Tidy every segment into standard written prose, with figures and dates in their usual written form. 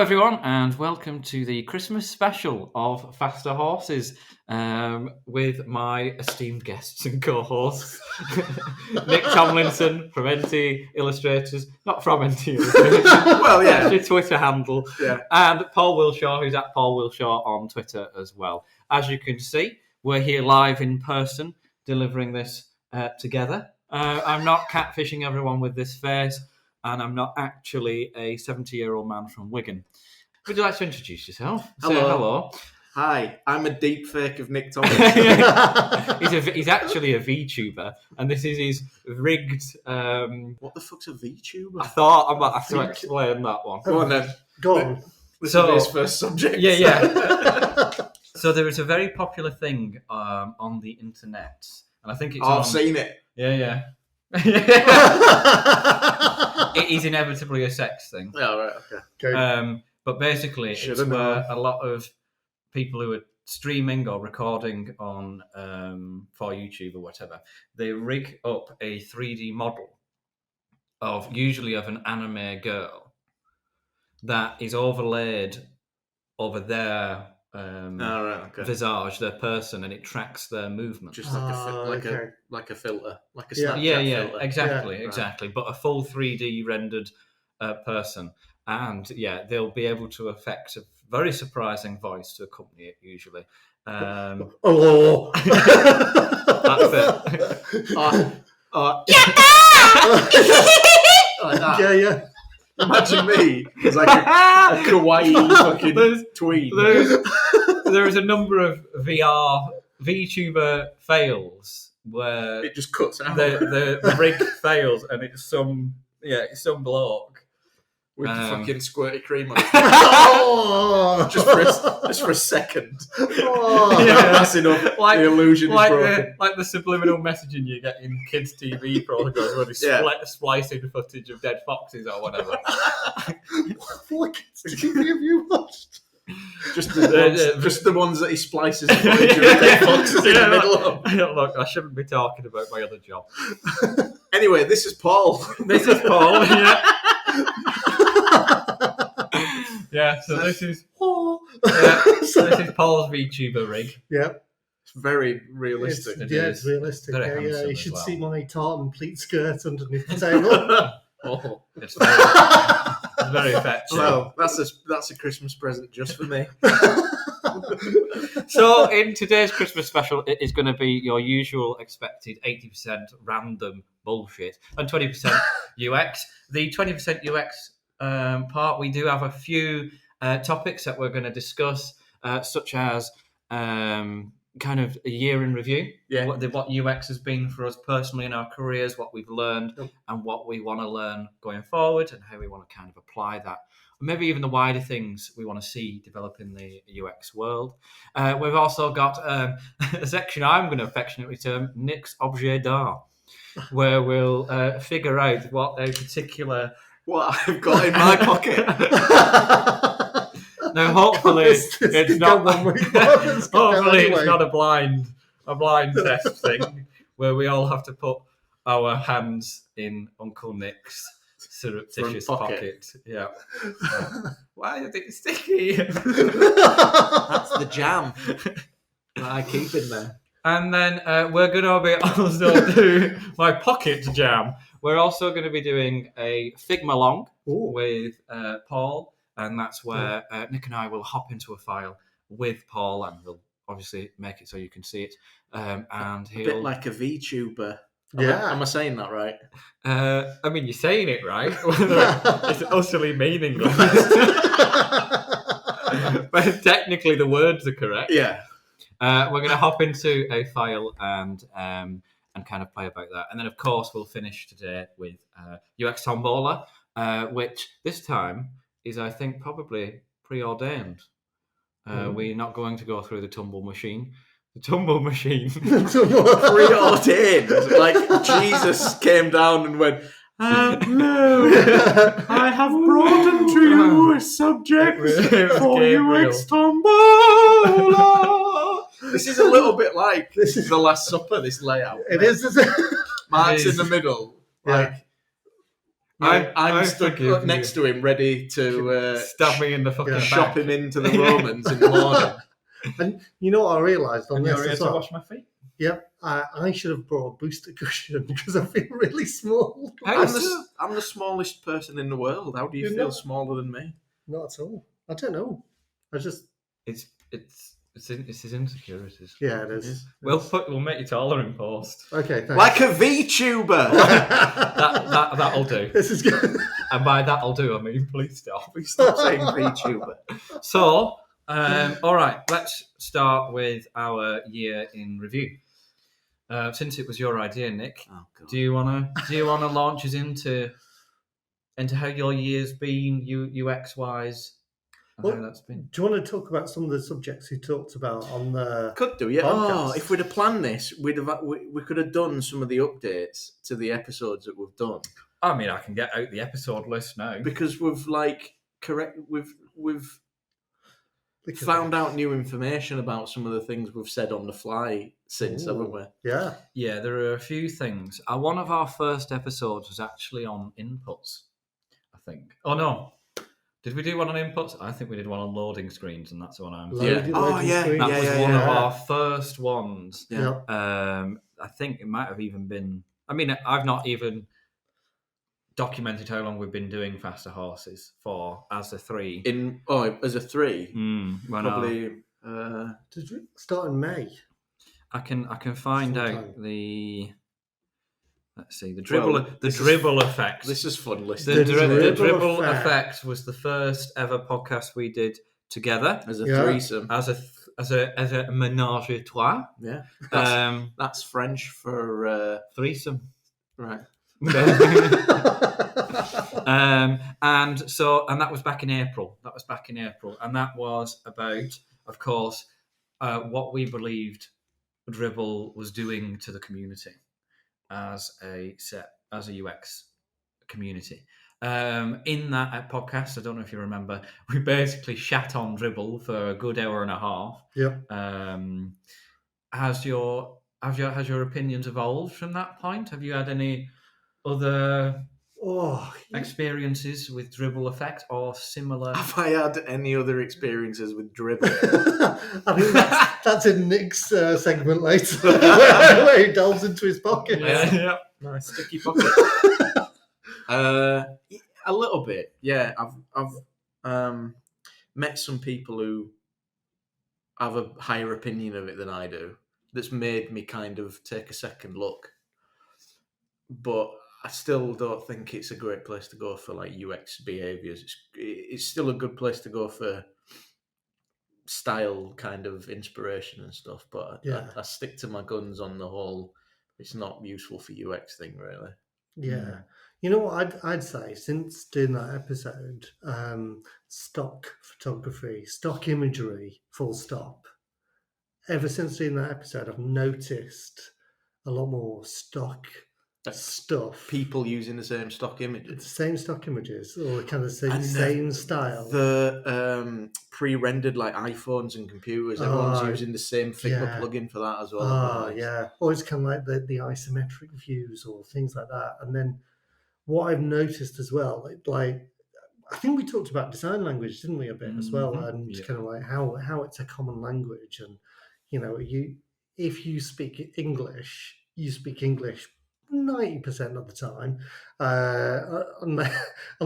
everyone, and welcome to the Christmas special of Faster Horses with my esteemed guests and co-hosts, Nick Tomlinson from NT Illustrators, not from NT Illustrators, well, yeah, that's your Twitter handle, and Paul Wilshaw, who's at Paul Wilshaw on Twitter as well. As you can see, we're here live in person, delivering this together. I'm not catfishing everyone with this face, and I'm not actually a 70-year-old man from Wigan. Would you like to introduce yourself? Hello. Say hello. Hi, I'm a deep fake of Nick Tomlinson. He's actually a VTuber, and this is his rigged... What the fuck's a VTuber? I thought I might have to explain that one. Go on then. Go on. This is his first subject. Yeah. So there is a very popular thing on the internet, and I think it's I've seen it. Yeah. It is inevitably a sex thing. Yeah, right, okay. But basically, it's where a lot of people who are streaming or recording on for YouTube or whatever, they rig up a 3D model usually of an anime girl that is overlaid over their visage, their person, and it tracks their movement. Just like a filter, like a Snapchat filter. Exactly. But a full 3D rendered person, and they'll be able to affect a very surprising voice to accompany it. Usually, oh, that's it. Like that. Yeah. Imagine me as like a kawaii fucking tweet. There is a number of VTuber fails where it just cuts out. The rig fails, and it's some bloke with fucking squirty cream on it. just for a second. That's enough. The illusion is broken. Like the subliminal messaging you get in kids' TV programs where they splicing footage of dead foxes or whatever. What kids' TV have you watched? Just the ones that he splices the footage of dead foxes in the middle of. Look, I shouldn't be talking about my other job. Anyway, this is Paul. This is Paul, so this is Paul's VTuber rig. Yeah. It's very realistic. It's realistic. Very you should see my tartan pleat skirt underneath the table. It's very effective. Well, that's a Christmas present just for me. So in today's Christmas special, it is going to be your usual expected 80% random bullshit and 20% UX. The 20% UX part, we do have a few topics that we're going to discuss, such as kind of a year in review, what UX has been for us personally in our careers, what we've learned and what we want to learn going forward, and how we want to kind of apply that. Or maybe even the wider things we want to see develop in the UX world. We've also got a section I'm going to affectionately term Nick's Objet d'Art, where we'll figure out what a particular... What I've got in my pocket. Now, hopefully, it's not. Hopefully, it's not a blind test thing where we all have to put our hands in Uncle Nick's surreptitious pocket. Yeah. Why is it sticky? That's the jam that I keep in there. And then we're going to be also do my pocket jam. We're also going to be doing a Figma long with Paul, and that's where Nick and I will hop into a file with Paul, and we'll obviously make it so you can see it. And he'll... A bit like a VTuber. Yeah. Am I saying that right? I mean, you're saying it right. It's utterly meaningless. But technically the words are correct. Yeah. We're going to hop into a file and kind of play about that. And then, of course, we'll finish today with UX Tomballer, which this time is, I think, probably preordained. We're not going to go through the tumble machine. The tumble machine. Preordained. Like Jesus came down and went, no, I have brought unto you a subject for UX Tomballer. This is a little bit like The Last Supper, this layout. It is. Mark's in the middle. Like, I'm stood forgive next you. to him, ready to Stab me in the fucking shop back. him into the Romans in the morning. And you know what I realised on And this you're here as to well? wash my feet. Yep, I should have brought a booster cushion because I feel really small. How I'm so? the smallest person in the world. How do you You're feel not. smaller than me? Not at all. I don't know. I just It's his insecurities. yeah, it is. We'll make you taller in post. Okay, thanks. Like a VTuber. That'll do. This is good. And by that'll do, I mean please stop. Stop saying VTuber. So, all right, let's start with our year in review. Since it was your idea, Nick, Oh, God. do you wanna launch us into how your year's been, UX wise, and Well, how that's been? Do you want to talk about some of the subjects you talked about on the? Could do, yeah. podcast? Oh, if we'd have planned this, we could have done some of the updates to the episodes that we've done, I mean, I can get out the episode list now. because we've found out new information about some of the things we've said on the fly since, Ooh. haven't we? Yeah. Yeah, there are a few things. One of our first episodes was actually on inputs, I think. Oh, no. Did we do one on inputs? I think we did one on loading screens, and that's the one I'm Loading Oh, yeah. screens. That was yeah, one of yeah. our first ones. Yeah. Yep. I think it might have even been... I mean, I've not even documented how long we've been doing Faster Horses for as a 3. As a 3, Probably. probably. Did we start in May? I can find Sometime. out the... Let's see, the Well, dribble effect. This is fun The listening. dribble dribble effect. effect was the first ever podcast we did together As a Yeah. threesome. as a menage a trois. Yeah. That's French for Threesome. right. And that was back in April. And that was about, of course, what we believed Dribble was doing to the community as a UX community. In that podcast, I don't know if you remember, we basically shat on Dribble for a good hour and a half. Yep. Has your opinions evolved from that point? Have you had any other experiences with Dribble effect or similar? Have I had any other experiences with Dribble? I think that's in Nick's segment later, where he delves into his pocket. Yeah. Nice sticky pocket. A little bit, yeah. I've met some people who have a higher opinion of it than I do. That's made me kind of take a second look, but I still don't think it's a great place to go for like UX behaviors. It's still a good place to go for style kind of inspiration and stuff, but Yeah. I stick to my guns on the whole. It's not useful for UX thing, really. Yeah. You know what I'd say, since doing that episode, stock photography, stock imagery, full stop. Ever since doing that episode, I've noticed a lot more stock stuff. People using the same stock It's images. the same stock images, or kind of And same style. The pre-rendered like iPhones and computers. Everyone's Oh, using the same Figma yeah. plugin for that as well. Oh, yeah. Or it's kind of like the isometric views or things like that. And then what I've noticed as well, like I think we talked about design language, didn't we, a bit as well, and Yeah. kind of like how it's a common language, and if you speak English, you speak English 90% of the time,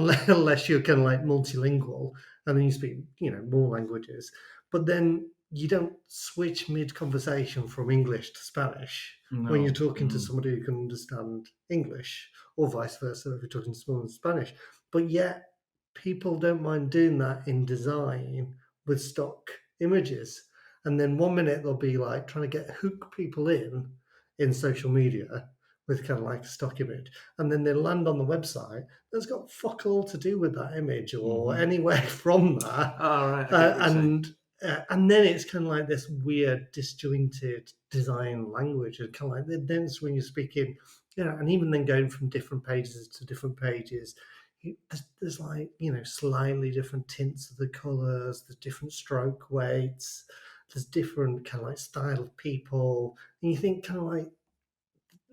unless you're kind of like multilingual, and then you speak more languages, but then you don't switch mid-conversation from English to Spanish when you're talking to somebody who can understand English, or vice versa if you're talking to someone in Spanish. But yet people don't mind doing that in design with stock images. And then 1 minute they'll be like trying to hook people in social media with kind of like a stock image. And then they land on the website that's got fuck all to do with that image or anywhere from that. All right. And then it's kind of like this weird disjointed design language, and kind of like then it's when you're speaking, and even then going from different pages to different pages, there's like slightly different tints of the colors, there's different stroke weights, there's different kind of like style of people, and you think kind of like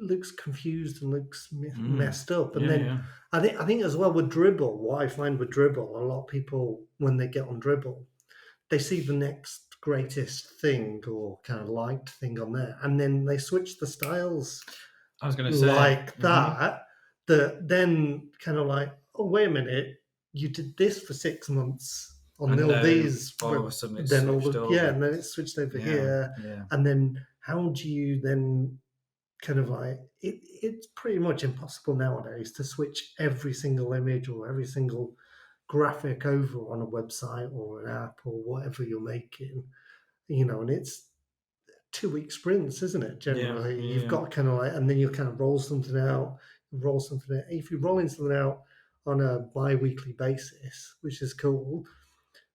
looks confused and looks messed up. And then I think as well with Dribble, what I find with Dribble, a lot of people when they get on Dribble, they see the next greatest thing or kind of liked thing on there, and then they switch the styles. I was going to say like that. That then kind of like, oh wait a minute, you did this for 6 months on all these, all of a sudden it's then switched over. and then it's switched over here, and then how do you then kind of like it's pretty much impossible nowadays to switch every single image or every single graphic over on a website or an app or whatever you're making, and it's 2-week sprints, isn't it? Generally, you've got kind of like, and then you kind of roll something out. If you're rolling something out on a bi-weekly basis, which is cool,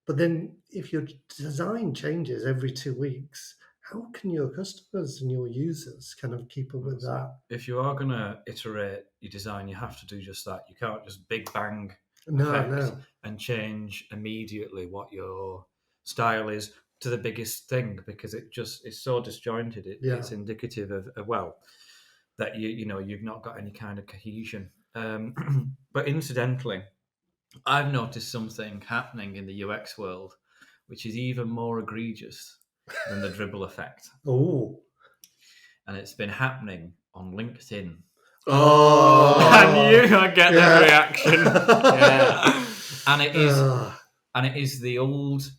but then if your design changes every 2 weeks, how can your customers and your users kind of keep up with that? If you are going to iterate your design, you have to do just that. You can't just big bang and change immediately what your style is to the biggest thing, because it's so disjointed. It's indicative of that you've not got any kind of cohesion. But incidentally, I've noticed something happening in the UX world which is even more egregious than the dribble effect. Oh, and it's been happening on LinkedIn. Oh, I knew I'd get that reaction. And it is the old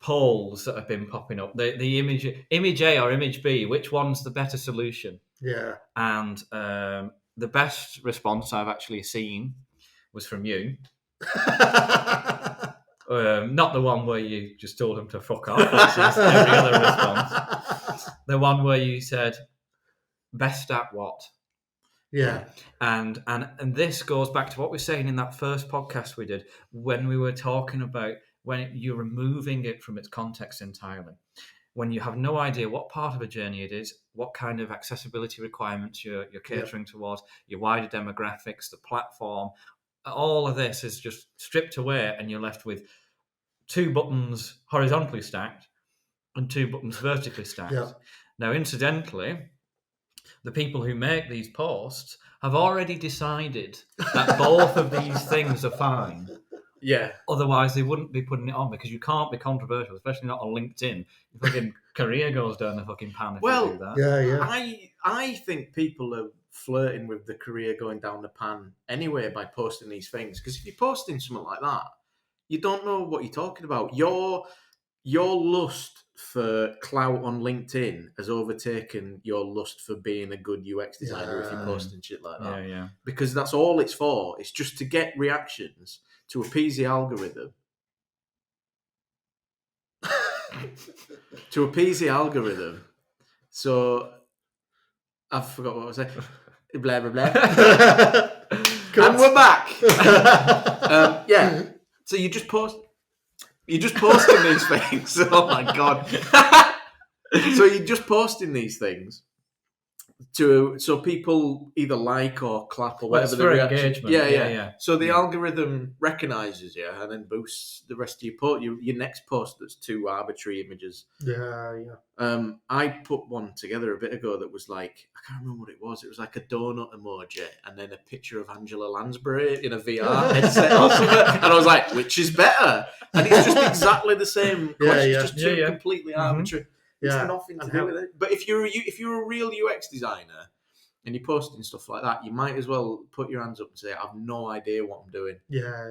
polls that have been popping up. The image A or image B, which one's the better solution? Yeah. And the best response I've actually seen was from you. Not the one where you just told them to fuck off, which is every other response. The one where you said, best at what? Yeah. And this goes back to what we were saying in that first podcast we did, when we were talking about when you're removing it from its context entirely. When you have no idea what part of a journey it is, what kind of accessibility requirements you're catering towards, your wider demographics, the platform, all of this is just stripped away, and you're left with 2 buttons horizontally stacked and 2 buttons vertically stacked. Yeah. Now, incidentally, the people who make these posts have already decided that both of these things are fine. Yeah. Otherwise, they wouldn't be putting it on, because you can't be controversial, especially not on LinkedIn. Your fucking career goes down the fucking pan if you do that. Yeah. I think people are flirting with the career going down the pan anyway by posting these things. Because if you're posting something like that, you don't know what you're talking about. Your lust for clout on LinkedIn has overtaken your lust for being a good UX designer if you're posting shit like that. Yeah. Because that's all it's for. It's just to get reactions, to appease the algorithm. To appease the algorithm. So, I forgot what I was saying. Blah, blah, blah. And we're back. So you're just posting these things. Oh my God. So you're just posting these things so people either like or clap or whatever the reaction. Engagement. Yeah. So the algorithm recognises you and then boosts the rest of your post. Your next post that's 2 arbitrary images. Yeah. I put one together a bit ago that was like, I can't remember what it was. It was like a donut emoji and then a picture of Angela Lansbury in a VR headset or something. And I was like, which is better? And it's just exactly the same question, just 2 completely arbitrary. It's nothing to do with it. But if you're a real UX designer and you're posting stuff like that, you might as well put your hands up and say, I have no idea what I'm doing.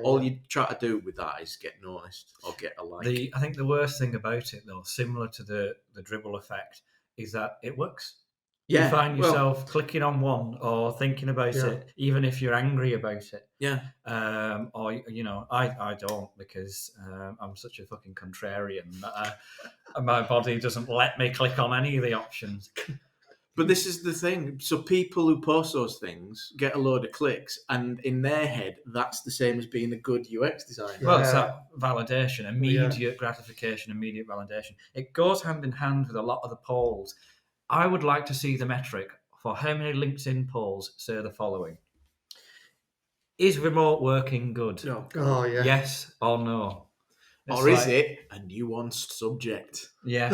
All you try to do with that is get noticed or get a like. I think the worst thing about it, though, similar to the dribble effect, is that it works. You find yourself clicking on one or thinking about it, even if you're angry about it. Yeah. Or, I don't, because I'm such a fucking contrarian that my body doesn't let me click on any of the options. But this is the thing. So people who post those things get a load of clicks, and in their head, that's the same as being a good UX designer. Well, it's that validation, immediate gratification, immediate validation. It goes hand in hand with a lot of the polls. I would like to see the metric for how many LinkedIn polls say the following. Is remote working good? No. Oh, yeah. Yes or no? Or is it a nuanced subject? Yeah.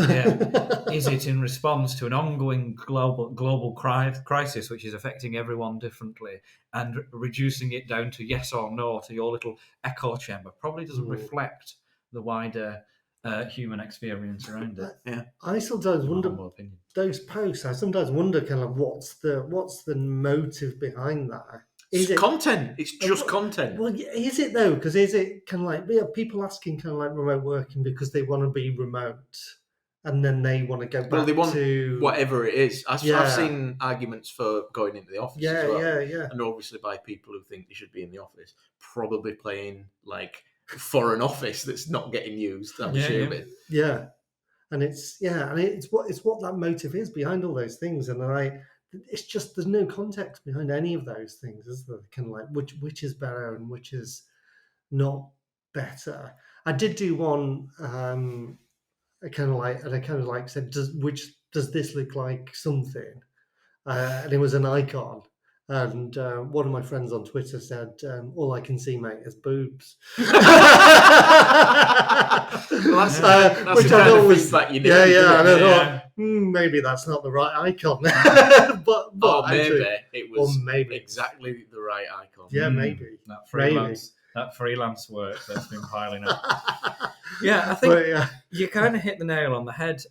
Is it in response to an ongoing global crisis which is affecting everyone differently, and reducing it down to yes or no to your little echo chamber probably doesn't reflect the wider human experience around it. Yeah. I sometimes wonder those posts. I sometimes wonder kind of what's the motive behind that. It's content. It's just content. Well, is it though? Because is it kind of like people asking kind of like remote working because they want to be remote, and then they want to go back Well, they want to whatever it is. I've seen arguments for going into the office as well. Yeah. And obviously by people who think they should be in the office, probably playing like for an office that's not getting used. I'm assuming. Yeah. And it's what that motive is behind all those things, and it's just there's no context behind any of those things, is there? Kind of like which is better and which is not better. I did do one. I kind of like said, does this look like something? And it was an icon. And one of my friends on Twitter said, "All I can see, mate, is boobs." Well, that's which I thought was feedback you need. Yeah. And I thought maybe that's not the right icon, but maybe it was exactly the right icon. Yeah, maybe that freelance work that's been piling up. Yeah, I think you kind of hit the nail on the head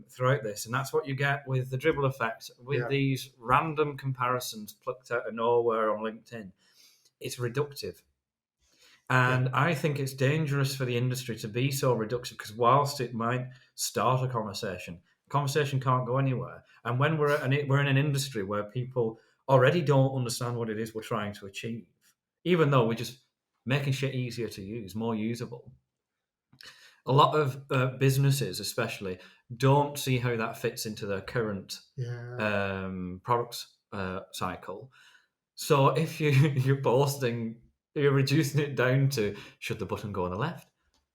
throughout this, and that's what you get with the dribble effect, with these random comparisons plucked out of nowhere on LinkedIn. It's reductive. And I think it's dangerous for the industry to be so reductive, because whilst it might start a conversation can't go anywhere. And when we're in an industry where people already don't understand what it is we're trying to achieve, even though we're just making shit easier to use, more usable. A lot of businesses, don't see how that fits into their current products cycle. So if you're reducing it down to, should the button go on the left,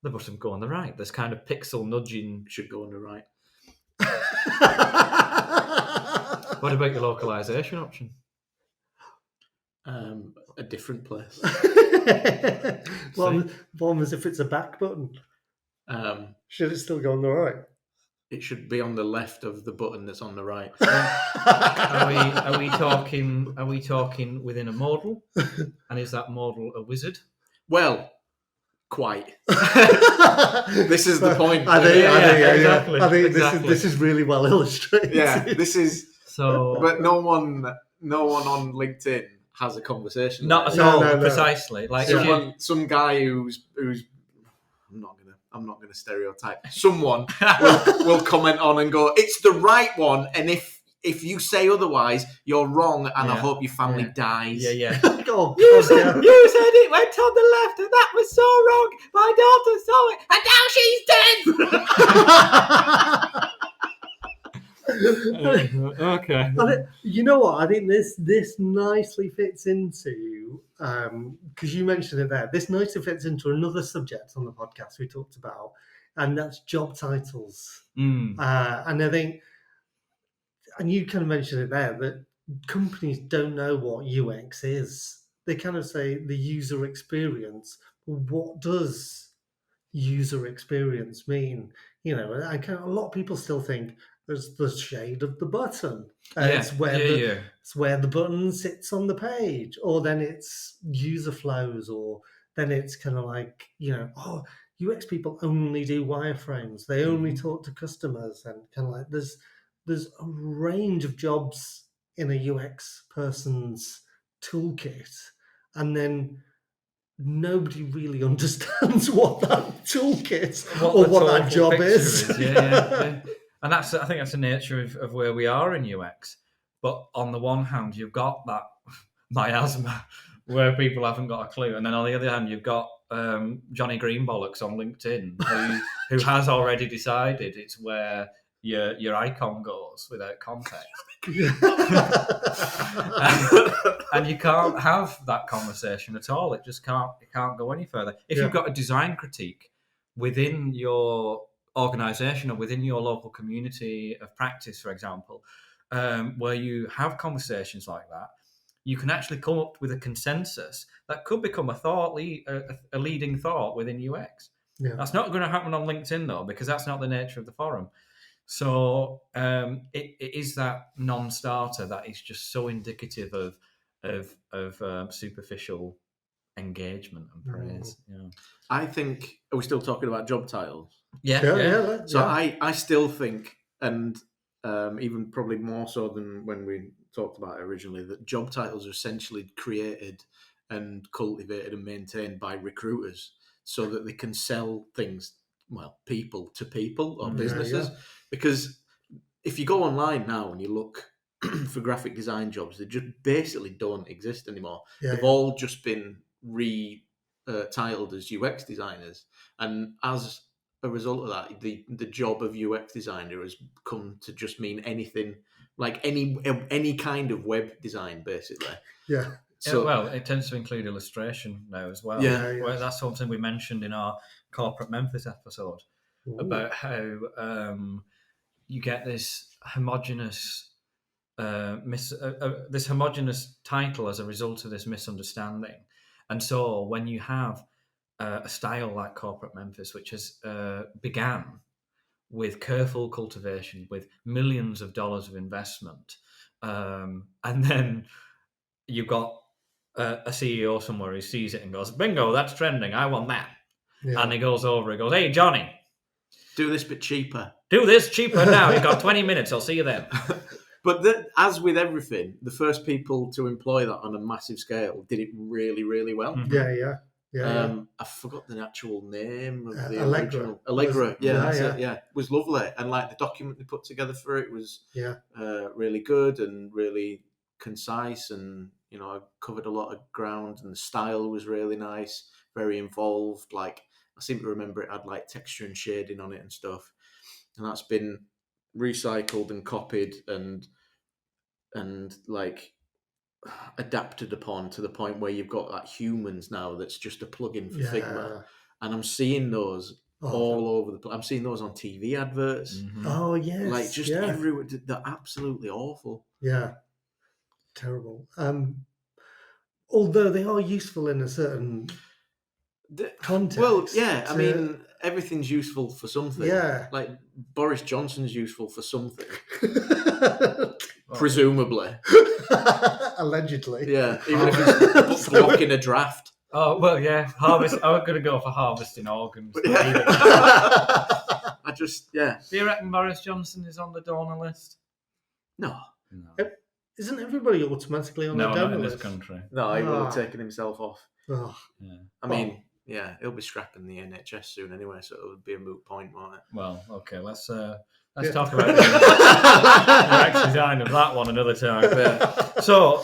the button go on the right. There's kind of pixel nudging, should go on the right. What about your localization option? A different place. One was if it's a back button. Should it still go on the right? It should be on the left of the button that's on the right. Are we talking within a model? And is that model a wizard? Well, quite. This is the point. I think exactly. This is really well illustrated. Yeah, this is so. But no one on LinkedIn has a conversation. Not at all. Precisely. Like some guy who's I'm not gonna stereotype. Someone will comment on and go, "It's the right one," and if you say otherwise, you're wrong, and I hope your family dies. Yeah. You said it went on the left, and that was so wrong. My daughter saw it, and now she's dead. Okay. You know what? I think this nicely fits into, because you mentioned it there, this nicely fits into another subject on the podcast we talked about, and that's job titles. And I think, and you kind of mentioned it there, that companies don't know what UX is. They kind of say the user experience. Well, what does user experience mean? You know, a lot of people still think there's the shade of the button. It's where the button sits on the page, or then it's user flows, or then it's kind of like, UX people only do wireframes. They only talk to customers, and kind of like there's a range of jobs in a UX person's toolkit, and then nobody really understands what that toolkit or what that job is. And I think that's the nature of where we are in UX. But on the one hand, you've got that miasma where people haven't got a clue, and then on the other hand, you've got Johnny Greenbollocks on LinkedIn who has already decided it's where your icon goes without context. And you can't have that conversation at all. It just can't go any further. If you've got a design critique within your organisation or within your local community of practice, for example, where you have conversations like that, you can actually come up with a consensus that could become a leading thought within UX. Yeah. That's not going to happen on LinkedIn though, because that's not the nature of the forum. So it is that non-starter that is just so indicative of superficial engagement and praise. Yeah. I think, are we still talking about job titles? Yeah. So I still think, and even probably more so than when we talked about it originally, that job titles are essentially created and cultivated and maintained by recruiters so that they can sell things, well, people to people or businesses. Yeah. Because if you go online now and you look for graphic design jobs, they just basically don't exist anymore. They've all just been titled as UX designers, and as a result of that, the job of UX designer has come to just mean anything, like any kind of web design, basically. Yeah. So, well, it tends to include illustration now as well. Yeah. Well, that's something we mentioned in our Corporate Memphis episode. Ooh. About how you get this homogenous this homogenous title as a result of this misunderstanding. And so when you have a style like Corporate Memphis, which has began with careful cultivation, with millions of dollars of investment, and then you've got a CEO somewhere who sees it and goes, bingo, that's trending, I want that. Yeah. And he goes over, he goes, hey, Johnny, do this bit cheaper. Do this cheaper now. You've got 20 minutes. I'll see you then. But as with everything, the first people to employ that on a massive scale did it really, really well. Yeah. I forgot the actual name of the Allegra. original. Allegra. It was lovely. And like the document they put together for it was really good and really concise, and I covered a lot of ground, and the style was really nice, very involved. Like I seem to remember it had like texture and shading on it and stuff. And that's been recycled and copied and like adapted upon to the point where you've got like humans now that's just a plugin for Figma. And I'm seeing those all over the place. I'm seeing those on TV adverts. Mm-hmm. Oh, yes. Like just everywhere. They're absolutely awful. Yeah. Terrible. Although they are useful in a certain context. Well, yeah, I mean, everything's useful for something. Yeah. Like Boris Johnson's useful for something. Presumably. Allegedly. Yeah, even if he's blocking a draft. Oh, well, yeah. I'm going to go for harvesting organs. I just, Do you reckon Boris Johnson is on the donor list? No. Isn't everybody automatically on the donor list? No, not in this country. No, he will have taken himself off. Oh. Yeah. I mean, he'll be scrapping the NHS soon anyway, so it would be a moot point, won't it? Well, okay, let's talk about the UX design of that one another time. So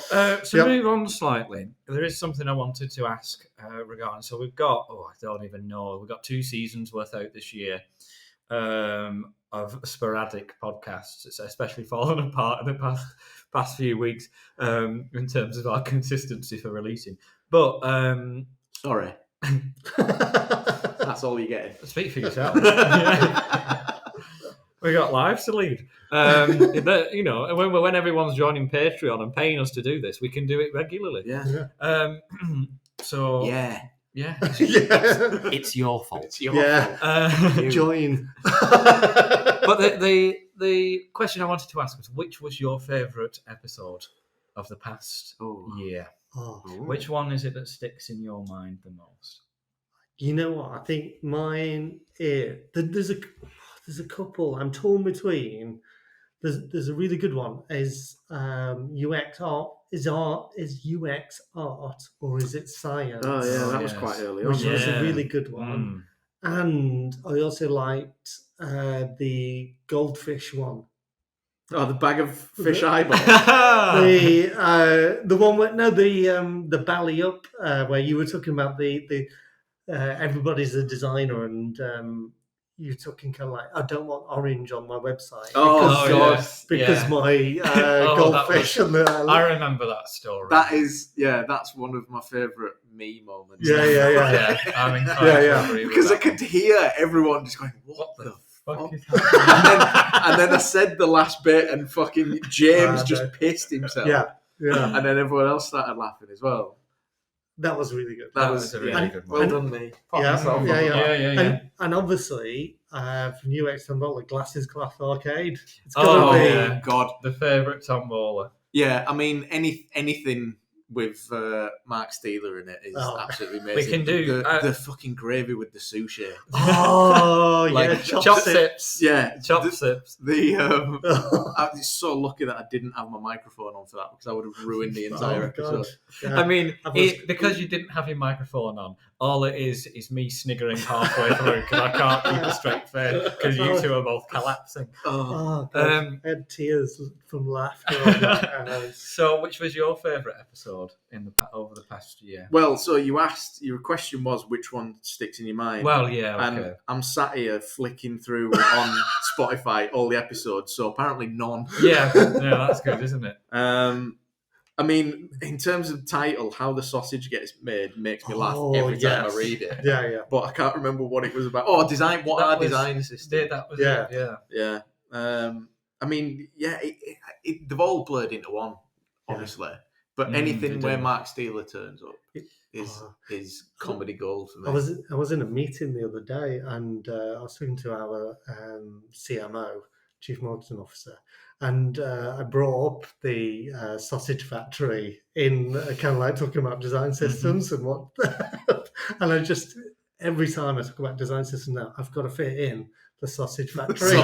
move on slightly. There is something I wanted to ask regarding. So we've got, I don't even know, we've got 2 seasons worth out this year of sporadic podcasts. It's especially fallen apart in the past few weeks in terms of our consistency for releasing. But sorry. That's all you're getting. Speak for yourself. We got lives to lead. When everyone's joining Patreon and paying us to do this, we can do it regularly. Yeah. So yeah. It's your fault. It's your fault. Join. But the question I wanted to ask was, which was your favourite episode of the past year? Which one is it that sticks in your mind the most? You know what? I think mine is... There's a couple. I'm torn between. There's a really good one. Is UX art? Is UX art or is it science? Oh yeah, that was quite early on. Which was a really good one. And I also liked the goldfish one. Oh, the bag of fish eyeballs. The one where the belly up where you were talking about the everybody's a designer and you're talking kind of like, I don't want orange on my website. Because my goldfish and I remember that story. That's one of my favourite me moments. Yeah. I mean, because I could hear everyone just going, what the fuck is happening? and then I said the last bit and fucking James just pissed himself. Yeah. And then everyone else started laughing as well. That was really good. That was a really good one. Well done, me. Yeah. And obviously, from UX Tomballer, Glasses Cloth Arcade. It's Oh, gonna be yeah. God. The favourite Tomballer. Yeah, I mean, anything with Mark Steeler in it is absolutely amazing. We can do the fucking gravy with the sushi. Oh, Like, yeah, Chop sips. Yeah, Chop sips. I was so lucky that I didn't have my microphone on for that because I would have ruined the entire episode. Yeah. I mean, because you didn't have your microphone on, all it is me sniggering halfway through because I can't keep a straight face because you two are both collapsing. Oh, God. I had tears from laughter on that. So, which was your favourite episode over the past year? Well, so you asked, your question was which one sticks in your mind. Well, yeah, okay. And I'm sat here flicking through on Spotify all the episodes, so apparently none. Yeah, that's good, isn't it? I mean, in terms of title, How the Sausage Gets Made makes me laugh every time I read it. Yeah. But I can't remember what it was about. Oh, design. What are design systems? That was Yeah. I mean, they've all blurred into one, honestly. But anything where Mark Steeler turns up is comedy gold for me. I was in a meeting the other day, and I was talking to our CMO, Chief Marketing Officer, and I brought up the sausage factory in kind of like talking about design systems and what, and I just every time I talk about design systems now, I've got to fit in the sausage factory.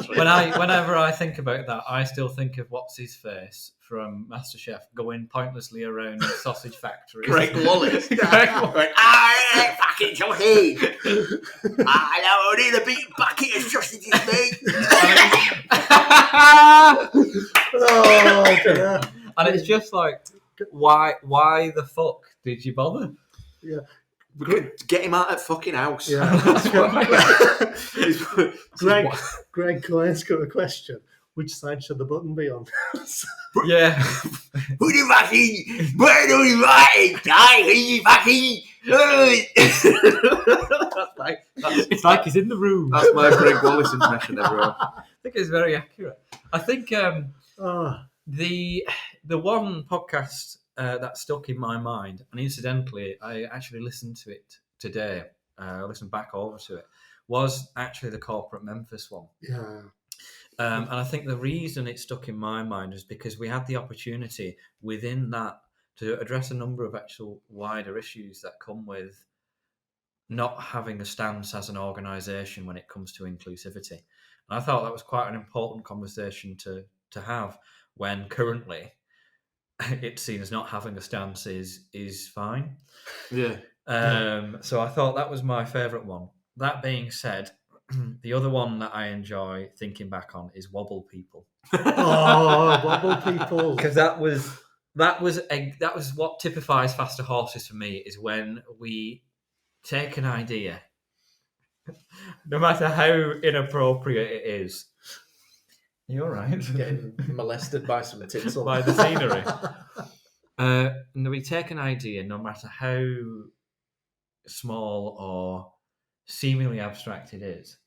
Whenever I think about that, I still think of what's his face from MasterChef going pointlessly around the sausage factory. Greg Wallace. I fucking sausage. I don't need a big bucket of sausages, mate. And it's just like, why the fuck did you bother? Yeah. We could get him out of fucking house. Yeah. Greg Cohen's got a question. Which side should the button be on? Yeah. Who the fucking? Where do you like? I fucking. It's like he's in the room. That's my Greg Wallace impression, everyone. I think it's very accurate. I think the one podcast that stuck in my mind, and incidentally, I actually listened to it today. I listened back over to it. Was actually the Corporate Memphis one. Yeah. And I think the reason it stuck in my mind is because we had the opportunity within that to address a number of actual wider issues that come with not having a stance as an organisation when it comes to inclusivity. And I thought that was quite an important conversation to have when currently it's seen as not having a stance is fine. Yeah. So I thought that was my favourite one. That being said, the other one that I enjoy thinking back on is Wobble People. Oh, Wobble People! Because that was what typifies Faster Horses for me, is when we take an idea, no matter how inappropriate it is. You're all right. Getting molested by some tinsel. By the scenery. And we take an idea, no matter how small or seemingly abstract it is,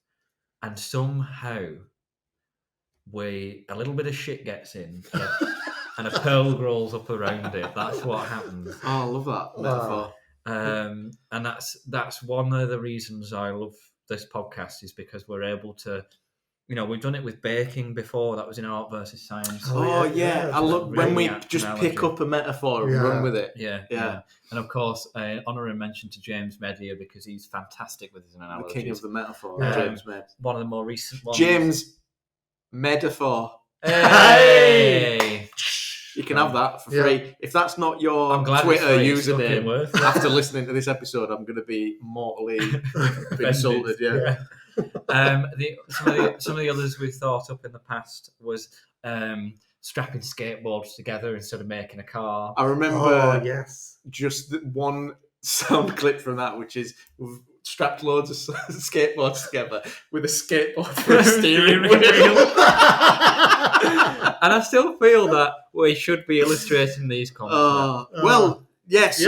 and somehow a little bit of shit gets in and a pearl grows up around it. That's what happens. Oh, I love that metaphor. And that's one of the reasons I love this podcast, is because we're able to, we've done it with baking before. That was in Art versus Science. Oh yeah. I love when we just pick up a metaphor and run with it. Yeah. And of course, honorary mention to James Media, because he's fantastic with his analogies. The king of the metaphor, James Med. One of the more recent ones. James Metaphor. Hey! You can have that for free. If that's not your Twitter username, after listening to this episode, I'm going to be mortally insulted. Yeah. Some of the others we thought up in the past was strapping skateboards together instead of making a car. I remember just one sound clip from that, which is we've strapped loads of skateboards together with a skateboard for a steering wheel. And I still feel that we should be illustrating these concepts. That's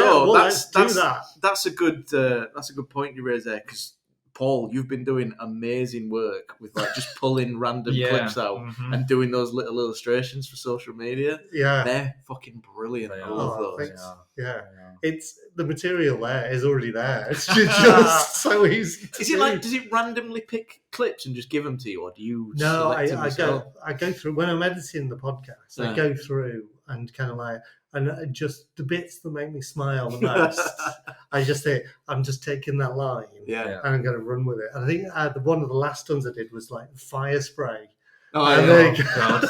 a good that. that's a good point you raised there, because Paul, you've been doing amazing work with like just pulling random clips out and doing those little illustrations for social media. Yeah. They're fucking brilliant. I love those. Yeah. It's the material there is already there. It's just so easy. Is it like, does it randomly pick clips and just give them to you, or do you? No, select them I go through when I'm editing the podcast. I go through and kind of like, and just the bits that make me smile the most. I just say, I'm just taking that line, and I'm going to run with it. And I think one of the last ones I did was like fire spray. God.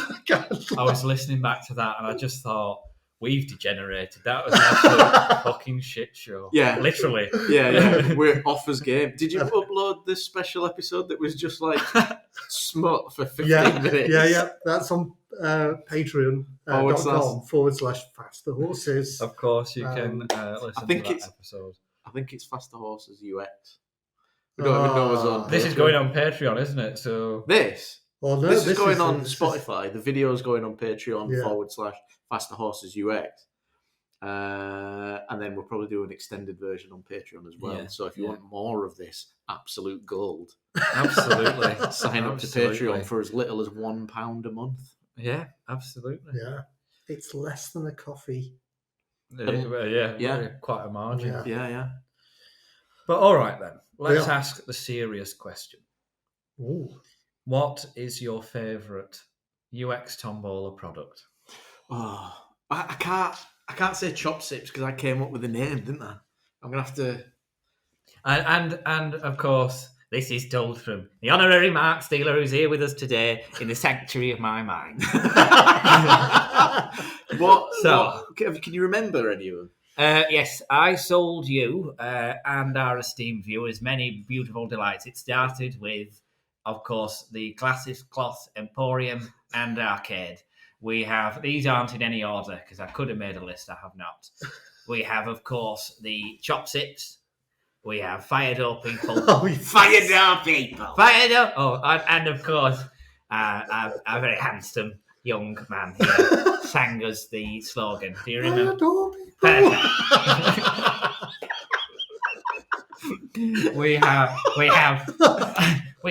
I was listening back to that, and I just thought, we've degenerated. That was an absolute fucking shit show. Yeah. Literally. Yeah. We're off as game. Did you upload this special episode that was just like smut for 15 minutes? Yeah. That's on patreon.com/fasterhorses. Of course, you can listen to that episode. I think it's Faster Horses UX. We don't even know what's on. This is going on Patreon, isn't it? So this is going on Spotify. The video is going on Patreon /Faster Horses UX. And then we'll probably do an extended version on Patreon as well. So if you want more of this absolute gold, absolutely sign up to Patreon for as little as £1 a month. Yeah, absolutely. Yeah, it's less than a coffee. Quite a margin. Yeah. But all right then, let's ask the serious question. Ooh. What is your favourite UX Tomballer product? Oh, I can't say Chop Sips because I came up with the name, didn't I? I'm gonna have to. And of course, this is told from the honorary Mark Steeler, who's here with us today in the sanctuary of my mind. Can you remember any of them? Yes, I sold you and our esteemed viewers many beautiful delights. It started with, of course, the Glasses Cloth Emporium and Arcade. We have, these aren't in any order because I could have made a list, I have not. We have, of course, the Chop Sips. We have Fire Door People. Fire Door People. Fire Door. Oh, and of course, a very handsome young man here sang us the slogan. Do you remember? Fire Door People. We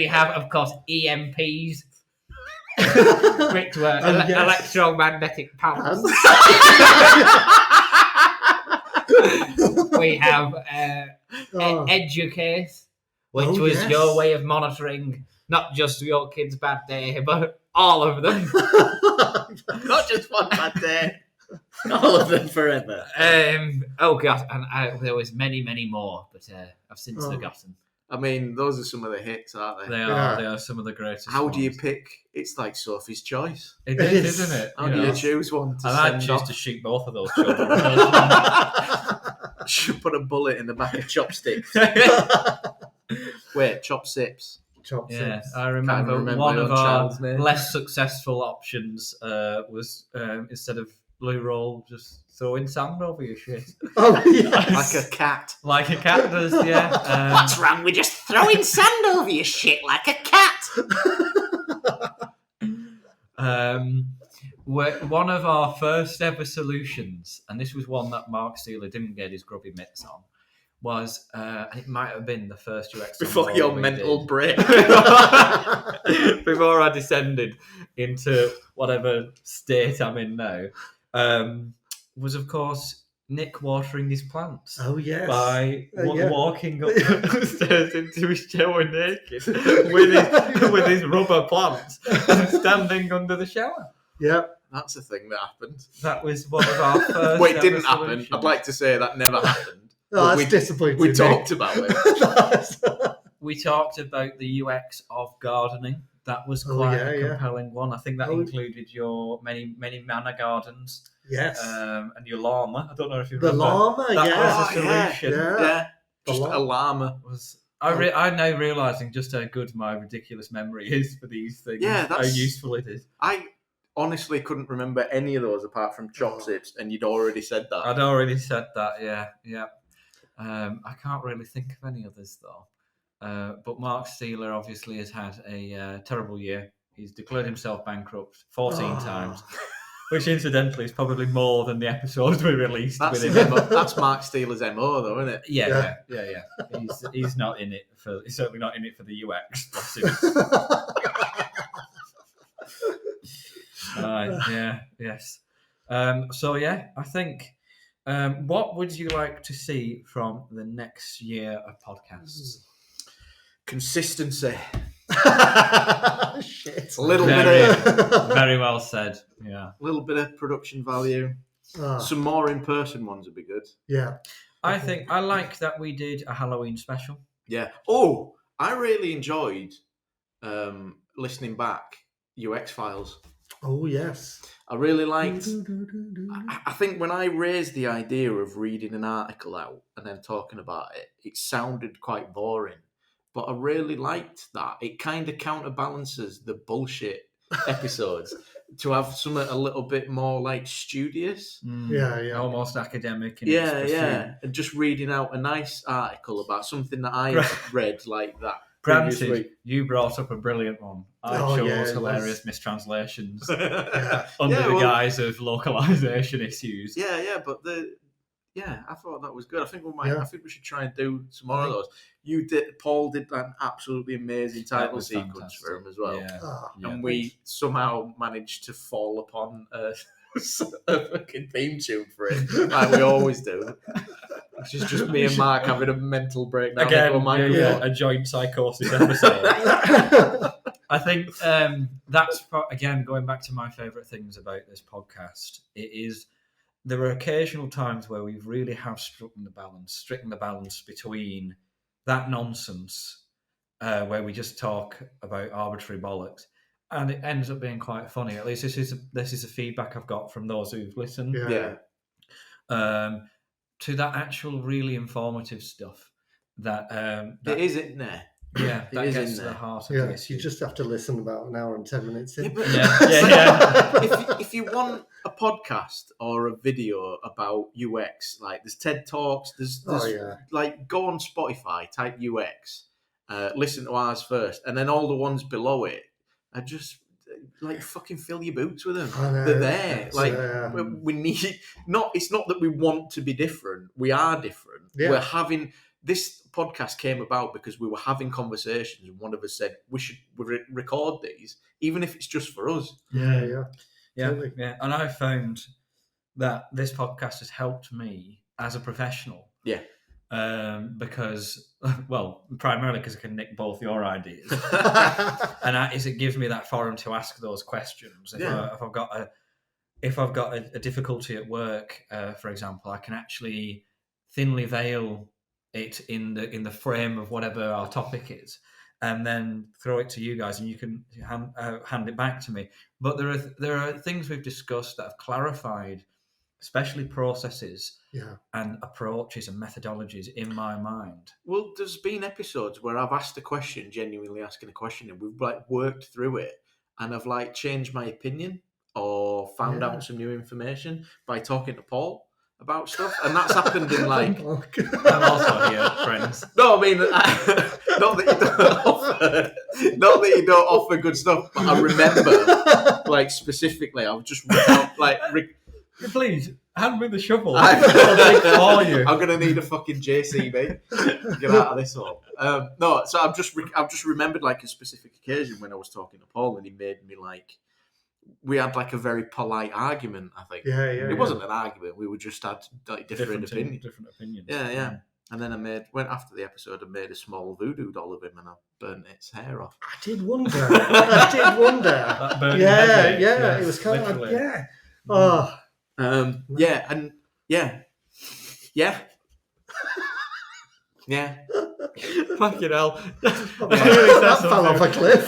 have, of course, EMPs. Which were electromagnetic pulse. We have Educate, which was your way of monitoring not just your kid's bad day, but all of them. Not just one bad day. All of them forever. Oh God, and there was many more, but I've since forgotten. I mean, those are some of the hits, aren't they? They are some of the greatest. How ones. do you pick? It's like Sophie's Choice. It is, isn't it? How do you choose one to and send I'd choose off? to shoot both of those children. Should put a bullet in the back of Chopsticks. Wait, Chop Sips. Chop Sips. I remember one of our less successful options was instead of blue roll, just throwing sand over your shit. Oh, yes. Like a cat. Like a cat does, yeah. What's wrong with just throwing sand over your shit like a cat? One of our first ever solutions, and this was one that Mark Steeler didn't get his grubby mitts on, was, and it might have been the first UX before your mental break. Before I descended into whatever state I'm in now, was of course Nick watering his plants. Oh yes, by walking up the stairs into his shower naked with his rubber plants and standing under the shower. Yep. That's a thing that happened. That was one of our first. Well, it didn't happen. I'd like to say that never happened. Oh, that's disappointing. We talked about it. We talked about the UX of gardening. That was quite a compelling one. I think that included your many manor gardens. Yes. And your llama. I don't know if you remember. The llama, that was a solution. Yeah. Just a llama. I'm now realising just how good my ridiculous memory is for these things. Yeah, how useful it is. I honestly couldn't remember any of those apart from Chop Sips, and you'd already said that. I'd already said that, yeah. I can't really think of any others, though. But Mark Steeler obviously has had a terrible year. He's declared himself bankrupt 14 times. Which incidentally is probably more than the episodes we released That's, with him. that's Mark Steeler's MO, though, isn't it? Yeah. He's not in it for. He's certainly not in it for the UX. Bless him. Yes. So yeah, I think. What would you like to see from the next year of podcasts? Consistency. Shit. A little bit Very well said. Yeah. A little bit of production value. Some more in-person ones would be good. Yeah. I think I like that we did a Halloween special. Yeah. Oh, I really enjoyed listening back UX Files. Oh, yes. I really liked... I think when I raised the idea of reading an article out and then talking about it, it sounded quite boring. But I really liked that. It kind of counterbalances the bullshit episodes to have something a little bit more like studious. Yeah. Almost academic. Yeah. And just reading out a nice article about something that I read like that. Granted, you brought up a brilliant one. I chose hilarious mistranslations under the guise of localization issues. Yeah, but I thought that was good. I think I think we should try and do some more of those. Paul did an absolutely amazing title sequence for him as well. Yeah. And we somehow managed to fall upon a fucking theme tune for it, like we always do. Which is just me and Mark having a mental breakdown. Again, a joint psychosis episode. I think that's, again, going back to my favourite things about this podcast, there are occasional times where we really have stricken the balance between that nonsense, where we just talk about arbitrary bollocks, and it ends up being quite funny. At least this is the feedback I've got from those who've listened. To that actual really informative stuff that it is in there. Yeah, that gets to the heart of it. You just have to listen about an hour and 10 minutes in. If you want a podcast or a video about UX, like there's TED Talks, there's like go on Spotify, type UX, listen to ours first, and then all the ones below it are just like fucking fill your boots with them. They're there. We need it's not that we want to be different. We are different. We're having this podcast came about because we were having conversations, and one of us said we should record these, even if it's just for us. Yeah. And I found that this podcast has helped me as a professional. Yeah. Because, primarily because I can nick both your ideas, and it gives me that forum to ask those questions. If I've got a difficulty at work, for example, I can actually thinly veil it in the frame of whatever our topic is, and then throw it to you guys, and you can hand it back to me. But there are things we've discussed that have clarified, especially processes and approaches and methodologies in my mind. Well, there's been episodes where I've asked a question, genuinely asking a question, and we've like worked through it, and I've like changed my opinion or found out some new information by talking to Paul about stuff, and that's happened in like. I'm also here, friends. No, I mean, not that you don't offer good stuff, but I remember, like specifically, I was just Please hand me the shovel. I'm gonna need a fucking JCB to get out of this hole. So I've just remembered like a specific occasion when I was talking to Paul, and he made me like. We had like a very polite argument, I think. It wasn't an argument. We just had like different opinions. Yeah. And then after the episode, I made a small voodoo doll of him, and I burnt its hair off. I did wonder. It was kind of like, Fucking hell. That fell off a cliff.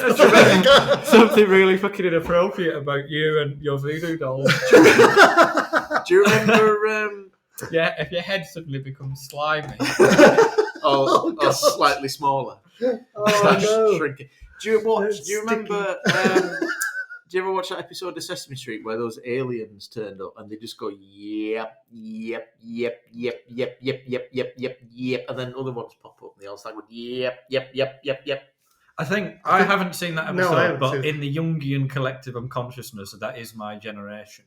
Something really fucking inappropriate about you and your voodoo dolls. Do you remember... if your head suddenly becomes slimy. or slightly smaller. Shrinking. Do you remember... do you ever watch that episode of Sesame Street where those aliens turned up and they just go, yep, and then other ones pop up and they all start going, yep. I think I haven't seen that episode, but in the Jungian collective unconsciousness, that is my generation.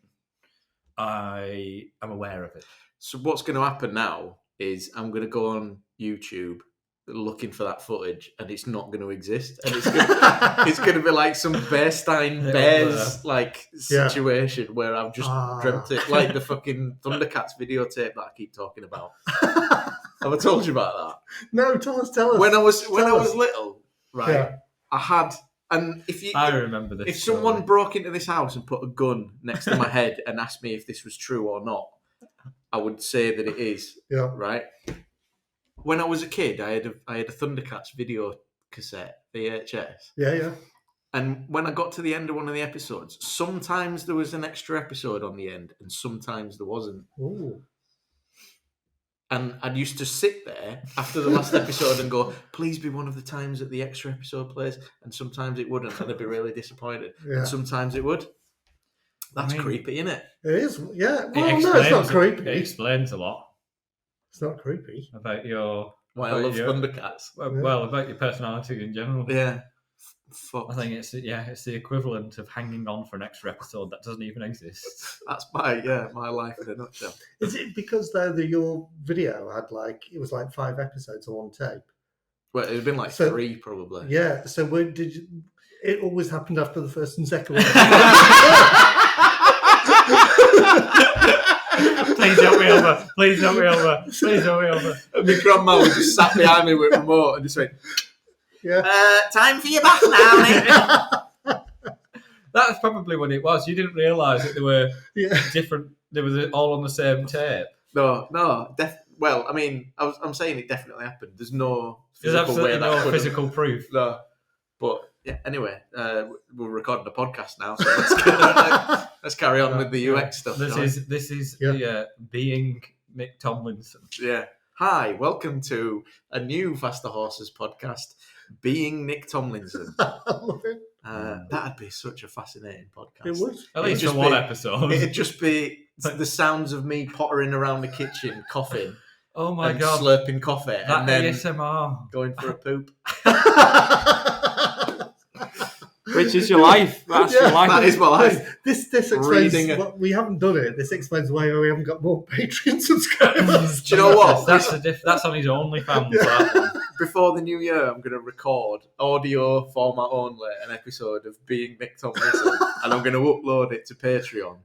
I am aware of it. So what's going to happen now is I'm going to go on YouTube looking for that footage, and it's not going to exist, and it's going to be like some Bearstein Bears like situation where I've just dreamt it, like the fucking Thundercats videotape that I keep talking about. Have I told you about that? No, tell us. When I was little, right? Yeah. I had, and I remember this. If someone broke into this house and put a gun next to my head and asked me if this was true or not, I would say that it is. Yeah. Right. When I was a kid, I had a Thundercats video cassette, VHS. Yeah. And when I got to the end of one of the episodes, sometimes there was an extra episode on the end, and sometimes there wasn't. Ooh. And I'd used to sit there after the last episode and go, please be one of the times that the extra episode plays. And sometimes it wouldn't, and I'd be really disappointed. Yeah. And sometimes it would. That's creepy, isn't it? It is, yeah. Well, no, it's not creepy. It explains a lot. It's not creepy. About your... Why I love Thundercats. Well, about your personality in general. Yeah. Fuck. I think it's the equivalent of hanging on for an extra episode that doesn't even exist. That's my life in a nutshell. Is it because though your video had it was 5 episodes on one tape? Well, it had been 3 probably. Yeah. So it always happened after the first and second one? Please help me over. Please help me over. Please help me over. And my grandma was just sat behind me with a remote and just went, yeah. Time for your bath now, mate. That's probably what it was. You didn't realise that they were different. They were all on the same tape. No. Well, I mean, I'm saying it definitely happened. There's no physical absolutely way that no physical proof. No. But yeah. Anyway, we're recording a podcast now, so let's carry on with the UX stuff. This is being Nick Tomlinson. Yeah. Hi, welcome to a new Faster Horses podcast. Being Nick Tomlinson. I love it. That'd be such a fascinating podcast. It would. At least for one episode. It'd just be the sounds of me pottering around the kitchen, coughing. Oh my God. Slurping coffee. That and then ASMR. going for a poop. Which is your life. That's your life. That is my life. This explains we haven't done it. This explains why we haven't got more Patreon subscribers. Do you know what? That's on his OnlyFans. Yeah. Before the new year, I'm going to record audio format only an episode of Being Nick Tomlinson, and I'm going to upload it to Patreon,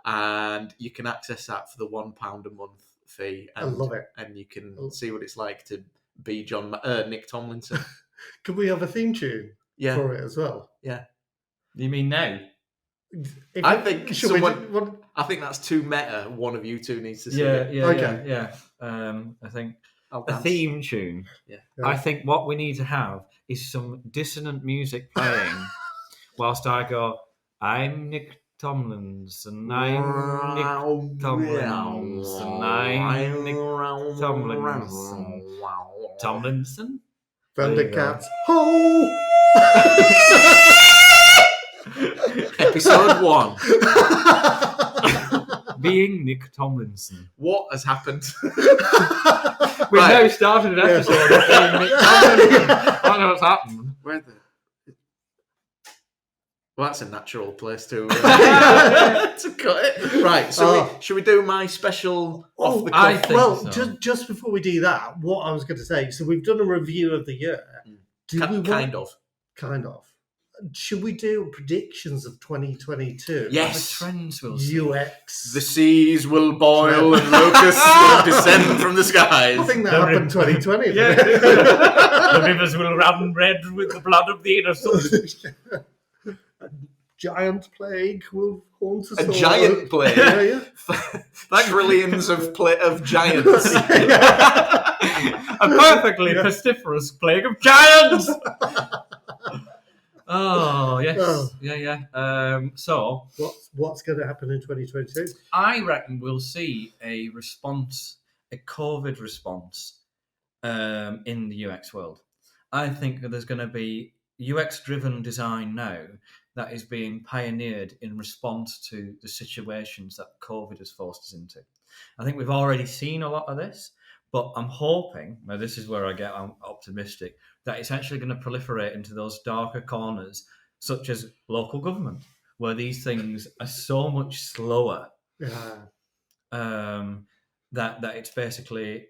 and you can access that for the £1 a month fee. And, I love it. And you can see what it's like to be Nick Tomlinson. Could we have a theme tune? Yeah. For it as well. Yeah. You mean now? I think that's too meta. One of you two needs to sing it. Yeah. I think a theme tune. Yeah. I think what we need to have is some dissonant music playing whilst I go, I'm Nick Tomlinson, I'm Nick Tomlinson, I'm Nick Tomlinson. Tomlinson? Thundercats. Ho! Episode 1. Being Nick Tomlinson. What has happened? We've now started an episode of Being Nick Tomlinson. I don't know what's happened. Well, that's a natural place to cut it. Right, so should we do my special off the cuff? Well, just before we do that, what I was going to say, so we've done a review of the year. Kind of. Should we do predictions of 2022? Yes. Trends will UX. The seas will boil and locusts will descend from the skies. I think that happened in 2020. Yeah. The rivers will run red with the blood of the innocent. A giant plague will haunt us all. A giant plague? Yeah. Trillions of giants. A perfectly pestiferous plague of giants! Oh, yes. Oh. Yeah. So... What's going to happen in 2022? I reckon we'll see a COVID response in the UX world. I think that there's going to be UX-driven design now that is being pioneered in response to the situations that COVID has forced us into. I think we've already seen a lot of this, but I'm hoping, now this is where I get optimistic, that it's actually going to proliferate into those darker corners, such as local government, where these things are so much slower That it's basically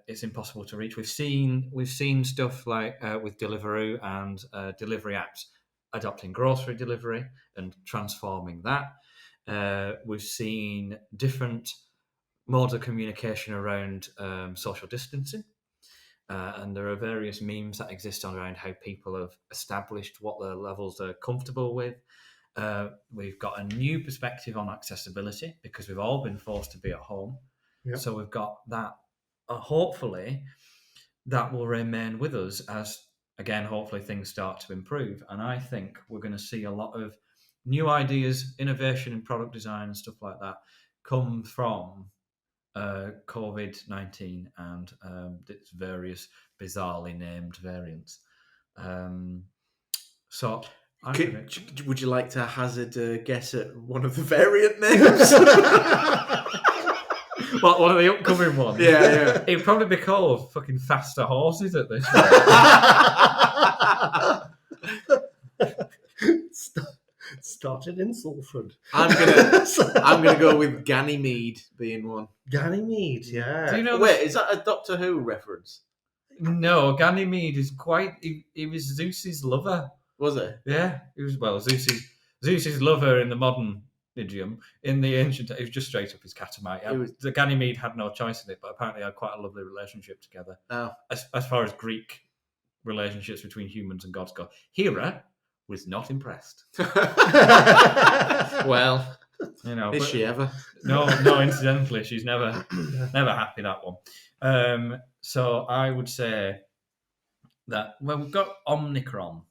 it's impossible to reach. We've seen stuff like with Deliveroo and delivery apps adopting grocery delivery and transforming that. We've seen different modes of communication around social distancing. And there are various memes that exist around how people have established what their levels are comfortable with. We've got a new perspective on accessibility because we've all been forced to be at home. Yep. So we've got that. Hopefully, that will remain with us as, again, hopefully things start to improve. And I think we're going to see a lot of new ideas, innovation in product design and stuff like that come from COVID-19 and its various bizarrely named variants. Would you like to hazard a guess at one of the variant names? What, one of the upcoming ones? Yeah. It'd probably be called fucking Faster Horses at this point. Started in Salford. I'm gonna go with Ganymede being one. Ganymede, yeah. Do you know? Wait, is that a Doctor Who reference? No, Ganymede is quite. He was Zeus's lover. Was it? Yeah, he was. Well, Zeus's lover in the modern idiom. In the ancient, it was just straight up his catamite. The Ganymede had no choice in it, but apparently had quite a lovely relationship together. Oh. As far as Greek relationships between humans and gods go, Hera was not impressed. Well, is she ever? No. Incidentally, she's never happy, that one. So I would say that we've got Omnicron,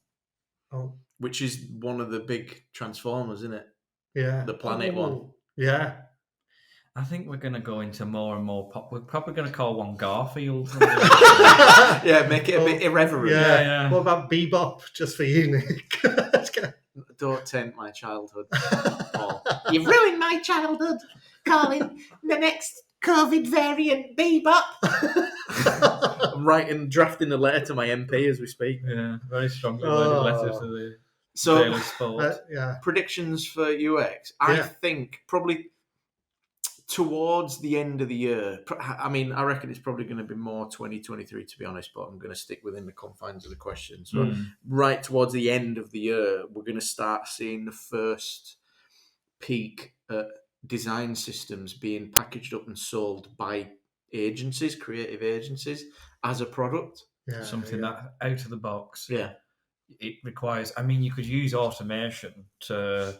which is one of the big transformers, isn't it? Yeah, the planet one. Yeah. I think we're going to go into more and more pop. We're probably going to call one Garfield. Yeah, make it a bit irreverent. Yeah. What about Bebop, just for you, Nick? Don't taint my childhood. You've ruined my childhood, calling the next COVID variant Bebop. I'm drafting a letter to my MP as we speak. Yeah, very strongly worded letter to the Daily Sport. Predictions for UX. I think probably towards the end of the year. I mean, I reckon it's probably going to be more 2023, to be honest, but I'm going to stick within the confines of the question. So right towards the end of the year, we're going to start seeing the first peak at design systems being packaged up and sold by agencies, creative agencies, as a product. Something that out of the box. Yeah. It requires, I mean, you could use automation to,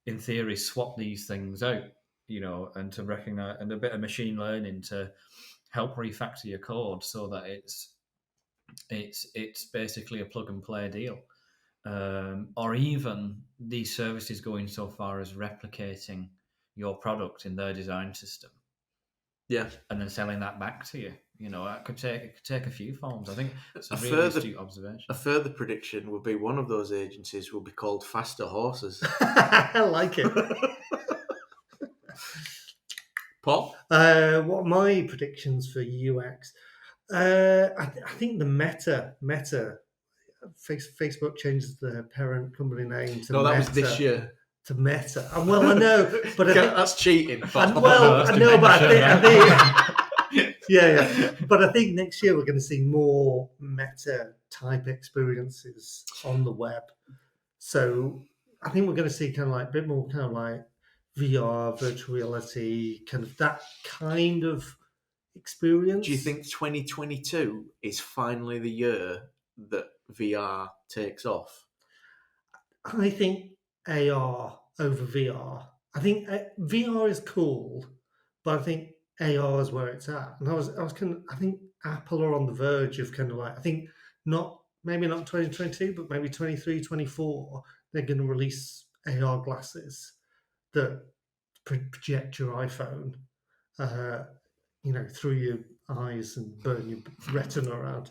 in theory, swap these things out, and to recognize, and a bit of machine learning to help refactor your code so that it's basically a plug and play deal. Or even these services going so far as replicating your product in their design system. Yeah. And then selling that back to you. It could take a few forms. I think it's a really astute observation. A further prediction would be one of those agencies will be called Faster Horses. I like it. Paul? What are my predictions for UX? I think the Meta, Facebook changes the parent company name to Meta. No, that was this year. To Meta. Well, I know, but I think that's cheating. I know, but I think yeah. But I think next year we're going to see more Meta type experiences on the web. So I think we're going to see kind of like a bit more kind of like VR, virtual reality, kind of that kind of experience. Do you think 2022 is finally the year that VR takes off? I think AR over VR. I think VR is cool, but I think AR is where it's at. And I think Apple are on the verge of kind of like, I think maybe not 2022, but maybe 23, 24, they're going to release AR glasses that project your iPhone, through your eyes and burn your retina around.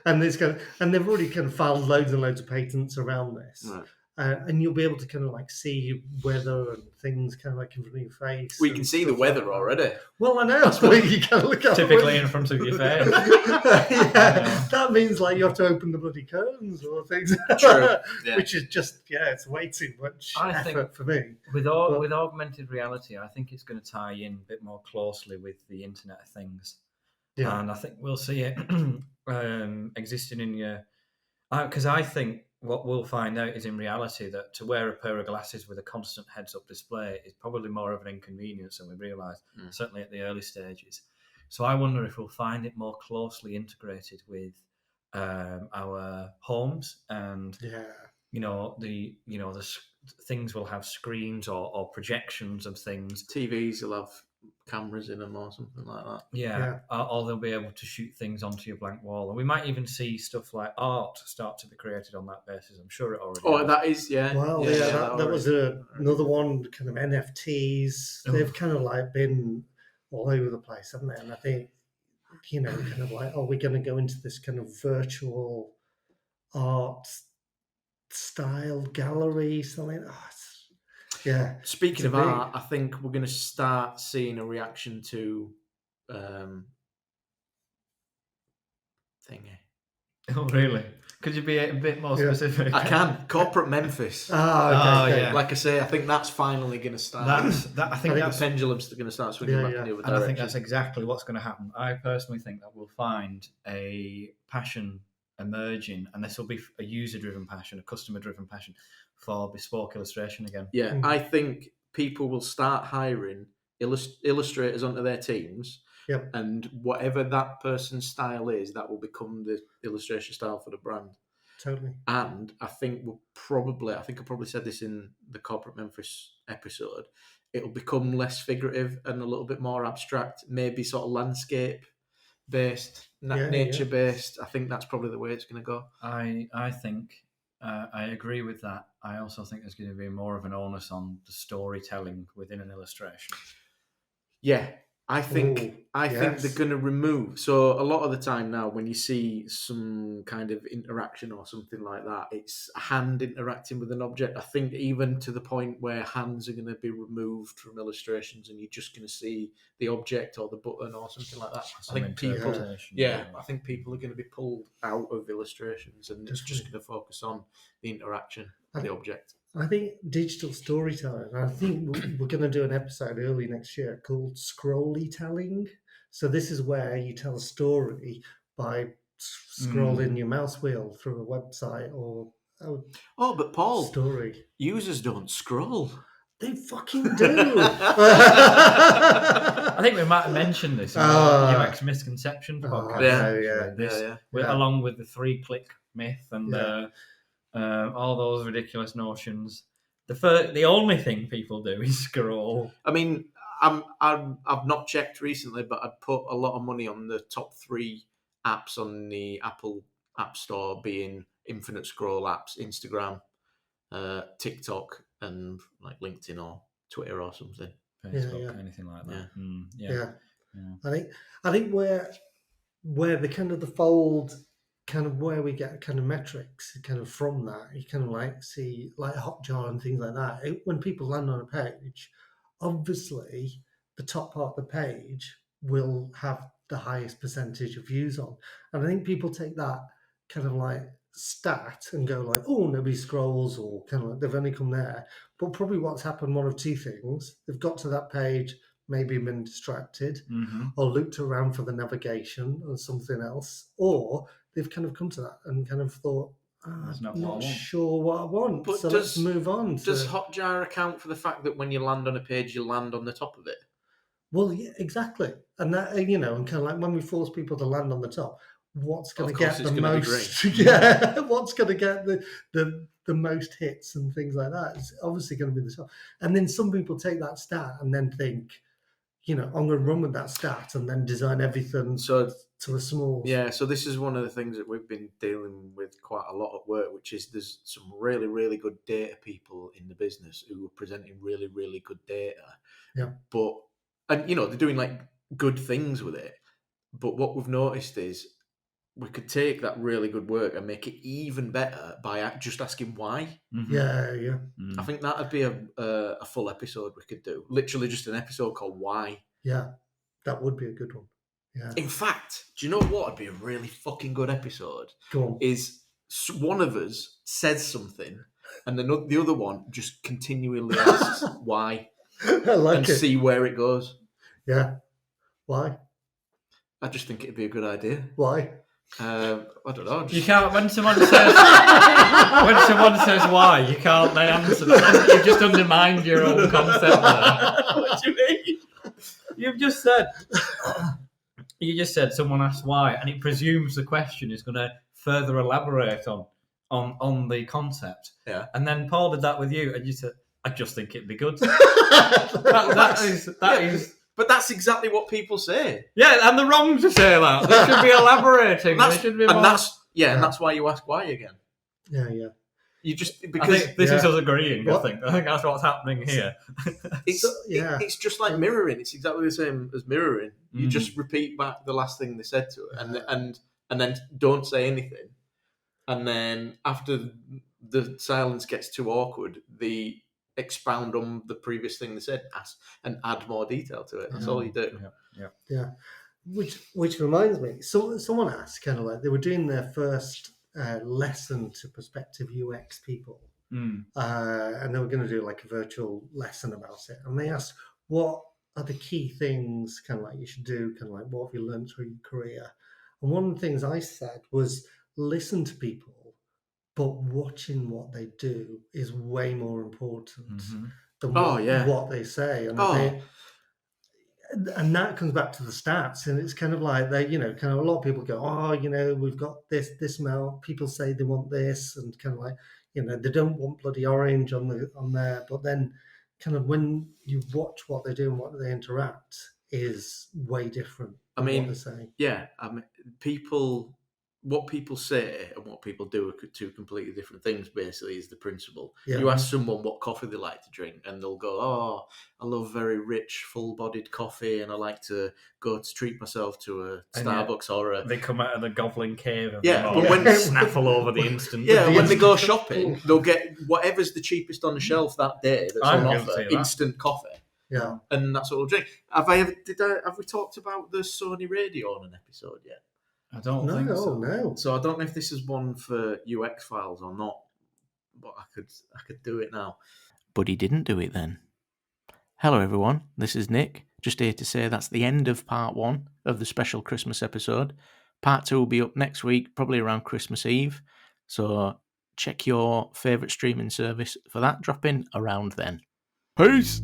And they've already kind of filed loads and loads of patents around this. Right. and you'll be able to kind of like see weather and things kind of like in front of your face. We and can see the stuff like weather that. already. Well, I know. That's why you can look at Typically in front of your face. That means like you have to open the bloody curtains or things. True. Yeah. Which is just it's way too much effort for me. With augmented reality, I think it's going to tie in a bit more closely with the Internet of Things. Yeah. And I think we'll see it existing in your... Because I think what we'll find out is in reality that to wear a pair of glasses with a constant heads-up display is probably more of an inconvenience than we realise, certainly at the early stages. So I wonder if we'll find it more closely integrated with our homes, and the things will have screens or projections of things. TVs will have cameras in them or something like that. Or they'll be able to shoot things onto your blank wall, and we might even see stuff like art start to be created on that basis. I'm sure it already has. That is well that was another one, kind of NFTs. They've kind of like been all over the place, haven't they? And I think kind of like, are we going to go into this kind of virtual art style gallery, something? Speaking of art, I think we're going to start seeing a reaction to thingy. Oh, really? Could you be a bit more specific? I can. Corporate Memphis. Okay. Like I say, I think that's finally going to start. I think the pendulum's going to start swinging back in the other direction. And I think that's exactly what's going to happen. I personally think that we'll find a passion emerging, and this will be a user-driven passion, a customer-driven passion for bespoke illustration again. Yeah, I think people will start hiring illustrators onto their teams. Yep. And whatever that person's style is, that will become the illustration style for the brand. Totally. And I think I probably said this in the Corporate Memphis episode, it'll become less figurative and a little bit more abstract, maybe sort of landscape-based, nature-based. I think that's probably the way it's going to go. I think I agree with that. I also think there's going to be more of an onus on the storytelling within an illustration. Yeah. I think they're going to remove. So a lot of the time now, when you see some kind of interaction or something like that, it's a hand interacting with an object. I think even to the point where hands are going to be removed from illustrations, and you're just going to see the object or the button or something like that. I think people are going to be pulled out of illustrations, and it's just going to focus on the interaction with the object. I think digital storytelling, I think we're going to do an episode early next year called Scrolly Telling. So this is where you tell a story by scrolling your mouse wheel through a website or but Paul, story. Users don't scroll. They fucking do. I think we might have mentioned this in the UX misconception podcast. Along with the 3-click myth and all those ridiculous notions. The only thing people do is scroll. I mean, I've not checked recently, but I'd put a lot of money on the top 3 apps on the Apple App Store being infinite scroll apps: Instagram, TikTok, and like LinkedIn or Twitter or something. Facebook, anything like that. I think where the kind of the fold, kind of where we get kind of metrics kind of from that, you kind of like see like Hotjar and things like that. When people land on a page, obviously the top part of the page will have the highest percentage of views on, and I think people take that kind of like stat and go like, oh, nobody scrolls, or kind of like they've only come there. But probably what's happened, one of two things: they've got to that page, maybe been distracted, or looked around for the navigation or something else, or they've kind of come to that and kind of thought, I'm not sure what I want, but so let's move on. Does Hotjar account for the fact that when you land on a page, you land on the top of it? Well, yeah, exactly. And that, and kind of like when we force people to land on the top, what's going to get the most? What's going to get the most hits and things like that? It's obviously going to be the top. And then some people take that stat and then think, I'm going to run with that stat and then design everything to a small. Yeah, so this is one of the things that we've been dealing with quite a lot at work, which is there's some really, really good data people in the business who are presenting really, really good data. Yeah. And they're doing like good things with it. But what we've noticed is we could take that really good work and make it even better by just asking why. Mm-hmm. Yeah. I think that'd be a full episode we could do. Literally just an episode called Why. Yeah, that would be a good one. Yeah. In fact, do you know what would be a really fucking good episode? Go on. Is one of us says something and the other one just continually asks why I like and it. see where it goes. Yeah. Why? I just think it'd be a good idea. Why? I don't know. You can't when someone says why, you can't then answer that. You've just undermined your own concept there. What do you mean? You just said someone asked why, and it presumes the question is going to further elaborate on the concept. Yeah. And then Paul did that with you, and you said, "I just think it'd be good." that is. But that's exactly what people say. Yeah, and they're wrong to say that. They should be elaborating. They should be more... and that's why you ask why again. Yeah. You just I because think this is us agreeing. What? I think that's what's happening here. it's just like mirroring. It's exactly the same as mirroring. You just repeat back the last thing they said to it, and then don't say anything. And then after the silence gets too awkward, they expound on the previous thing they said and add more detail to it. That's all you do. Yeah. Which reminds me, someone asked, kind of like they were doing their first lesson to prospective UX people, and they were going to do like a virtual lesson about it. And they asked, what are the key things kind of like you should do, kind of like what have you learned through your career? And one of the things I said was listen to people, but watching what they do is way more important than what they say. And that comes back to the stats, and it's kind of like they, kind of a lot of people go, we've got this amount. People say they want this, and kind of like, they don't want bloody orange on there. But then, kind of when you watch what they do and what they interact is way different. What they're saying. Yeah. What people say and what people do are two completely different things, basically, is the principle. Yeah. You ask someone what coffee they like to drink, and they'll go, oh, I love very rich, full-bodied coffee, and I like to go to treat myself to a Starbucks or a... They come out of the goblin cave and but when snaffle over the instant. Yeah, when they go shopping, they'll get whatever's the cheapest on the shelf that day that's on offer, instant coffee. Yeah. And that's what we'll drink. Have we talked about the Sony radio on an episode yet? I don't think so. No. So I don't know if this is one for UX files or not, but I could do it now. But he didn't do it then. Hello everyone, this is Nick. Just here to say that's the end of part 1 of the special Christmas episode. Part 2 will be up next week, probably around Christmas Eve. So check your favourite streaming service for that. Drop in around then. Peace!